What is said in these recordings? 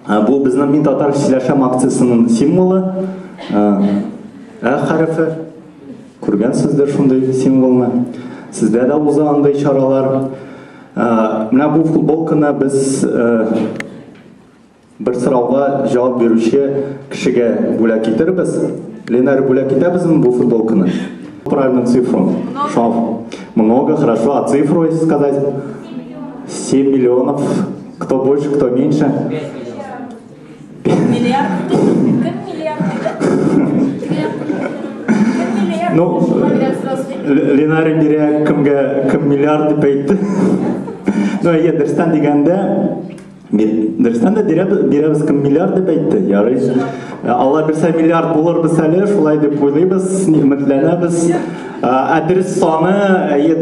Бұл біздің Мин татар сөйләшәм акциясының символы. Хәрефе. Күргәнсездер шундай символны. Сездә дә уза андай чаралар. Менә бу футболканы біз бір сұрауға жауап беруші кішіге бүләк етербіз. Ленар, бүләк етебізім бұл футболканы? Правильную цифру. Много, хорошо. А цифру, если сказать? 7 миллионов. Кто больше, кто меньше? Миллиард. Ну, Ленар бере кім миллиард деп айтты. Ну, дұрыстан дегенде, дұрыстан да береміз кім миллиард деп айтты. Ярый. Алла берсе миллиард болар біз әлі, шулай деп ойлаймыз, үмітленеміз. Дұрыс саны,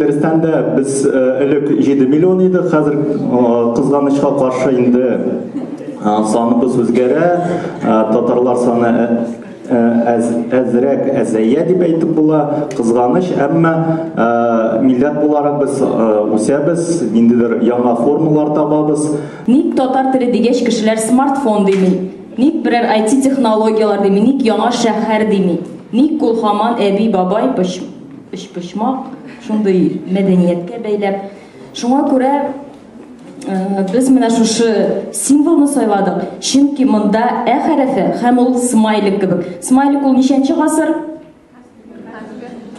дұрыстан да біз үлік 7 миллион еді, қазір қызғанышқа қаршы енді саны біз өзгері, татарлар саны әзірек әзәйе деп айтып бола, қызғаныш, әмі милләт боларақ біз өсебіз, енділер яңа формулар табабыз. Ник татар тілі дегеш кішілер смартфон деймін, ник бірер IT технологиялар деймін, ник яңа шәһәр деймін, ник Кулхаман әби бабай пышмақ, шундай мәдениетке бәйләп. Шуңа күрә біз менә шушы символны сайладық. Чөнки монда хәрефе һәм ул смайлик кебек. Смайлик ул ничәнче гасыр?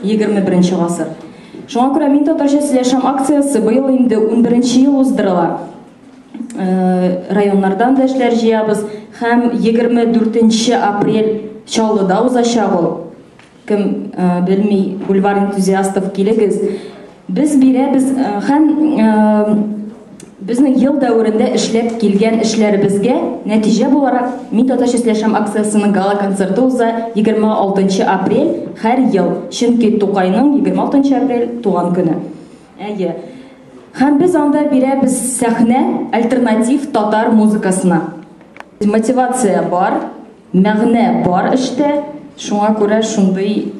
21-нче гасыр. Шуңа күрә Мин татарча сөйләшәм акциясы быел инде 11-нче ел уздырыла. Районнардан да эшләр җыябыз һәм 24 апрель Чаллыда узачак ул. Кем белми, бульвар энтузиастов килегез. Біз бирәбез һәм безнең ел дәверендә эшләп килгән эшләребезгә нәтиҗә буларак Мин татарча сөйләшәм акциясының гала концерты уза 26 апрель һәр ел. Чөнки Тукайның 26 апрель туган көне. Һәм без анда бирәбез сәхнә альтернатив татар музыкасына. Мотивация бар, мәгънә бар эштә. Шуңа күрә шундый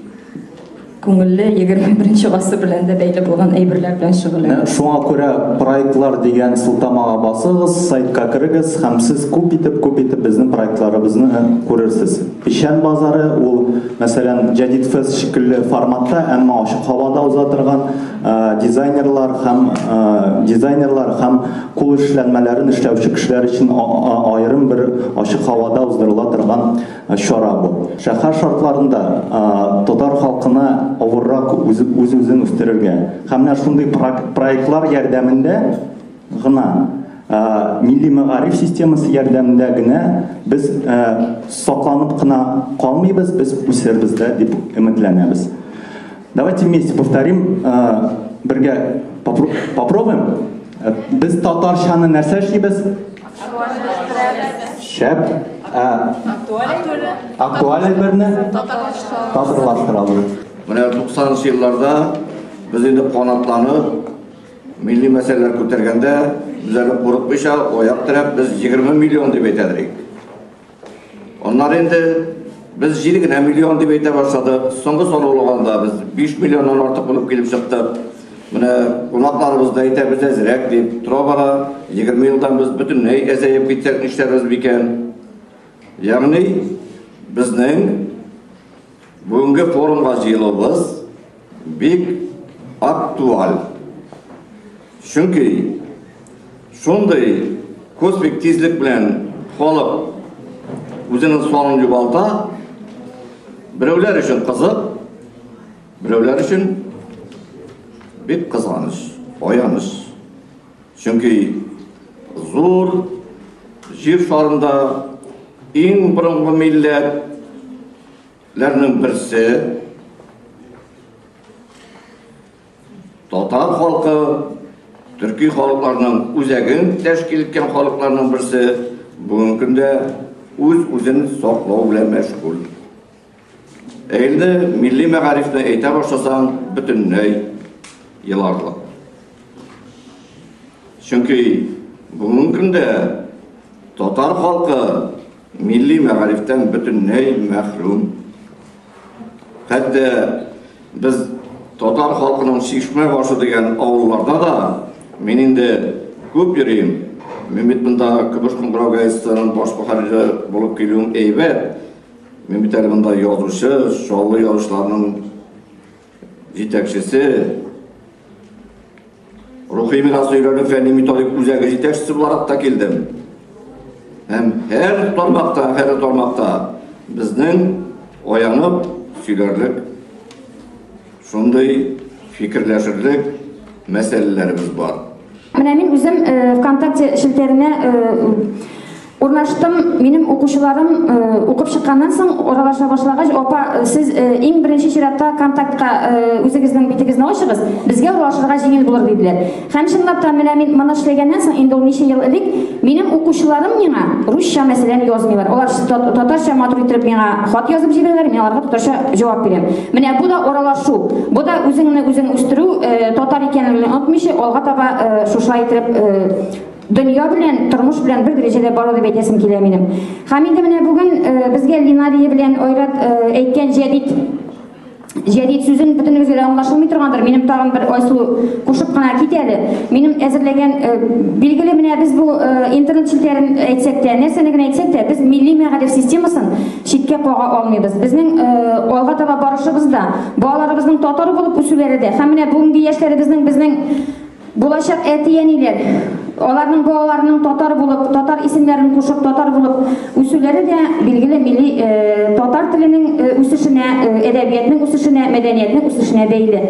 күңелле 21-нче гасыр белән дә бәйле булган әйберләр белән шөгыльләнәбез. Шуңа күрә проектлар дигән сылтамага басыгыз, сайтка кирегез һәм сез күп итеп безнең проектларыбызны күрерсез. Пишән базары ул, мәсәлән, Jadid Fest шикелле форматта, әмма ачык һавада уза торган дизайнерлар һәм кул эшләнмәләрен эшләүче кешеләр өчен аерым бер ачык һавада уздырыла торган чара бу. Шәһәр шартларында татар халкына авыррак үз-үзен үстерергә. Һәм менә шундый проектлар ярдәмендә гына, милли мәгариф системасы ярдәмендә генә без сакланып кына калмыйбыз, без үсербез дә дип өметләнәбез. Давайте вместе повторим, бергә попробуем. Без татарчаны нәрсә эшлибез? Шәп, актуаль әйберне татарлаштырабыз. Менә 90-нчы елларда без инде канатланып, милли мәсьәләләр күтәргәндә, без әле курыкмыйча аяк терәп, без 20 миллион дип әйтәдек. Аннан инде biz 7 миллион дип әйтә башладык. Соңгы саналганда biz 5 миллионнан артык булып килеп чыктык. Менә кунакларыбыз да әйтә, без әзрәк дип тора бара. 20 елдан без бөтенләй әзәеп китсәк нишләрбез бикән? Ягъни безнең бүгенге форумга җыелуыбыз бик актуаль. Чөнки шундый космик тизлек белән халык үзенең санын югалта, біреулер үшін қызық, біреулер үшін бик қызғаныш, аяныш. Чөнки зур жер шарында ең бұрынғы милләтләрнең берсе татар халкы, төрки халыкларының үзәген тәшкил иткән халыкларның берсе бүгенге көндә үз-үзен саклау белән мәшгуль. Әйелді милли мәгарифне әйтә башласаң, бөтенләй еларлык. Чөнки бүгенге көндә татар халкы милли мәгарифтән бөтенләй мәхрүм. Хәтта без татар халкының Шишмә башы дигән авылларда да мин инде күп йөрим. Мен бит мында Кыбыш Куңгырау газетасының баш мөхәррире булып килүем әйбәт. Мен бит әле мында язучы, шоулы язучыларның җитәкчесе, рухи мирас өйрәнү фәнни методик үзәге җитәкчесе буларак та килдем. Һәм һәр тармакта безнең оянып сөйләрлек, шундый фикерләшерлек мәсьәләләребез бар. Менә мин үзем ВКонтакте шелтәренә урнаштым. Минем укучыларым укып чыкканнан соң оралаша башлагач, апа, сез иң беренче чиратта контактка үзегезнең битегезне ачыгыз, безгә уралашырга җиңел булыр диделәр. Һәм чынлап та менә мин моны эшләгәннән соң, инде ул ничә ел элек, минем укучыларым миңа русча мәсәлән язмыйлар. Алар татарча матур итеп миңа хат язып җибәрәләр, мин аларга татарча җавап бирәм. Менә бу да оралашу, бу да үзеңне үзең үстерү, татар икәнлеген онытмыйча, алга таба шушылай итеп дөнья белән, тормыш белән бер дәрәҗәдә бару дип әйтәсем килә минем. Һәм инде менә бүген безгә Линария белән Айрат әйткән җәдид сүзен бөтенегезгә дә аңлашылмый торгандыр. Минем тагын бер Айсылу кушып кына кит әле. Минем әзерләгән билгеле менә без бу интернет челтәрен әйтсәк тә, нәрсәне генә әйтсәк тә, без милли мәгариф системасын читкә кага алмыйбыз. Безнең алга таба барышыбызда, балаларыбызның татар булып үсүләре дә, һәм менә бүгенге яшьләребезнең безнең булачак әти-әниләр, аларның балаларының татар булып, татар исемнәрен кушып, татар булып үсүләре дә билгеле милли татар теленең үсешенә, әдәбиятның үсешенә, мәдәниятның үсешенә бәйле.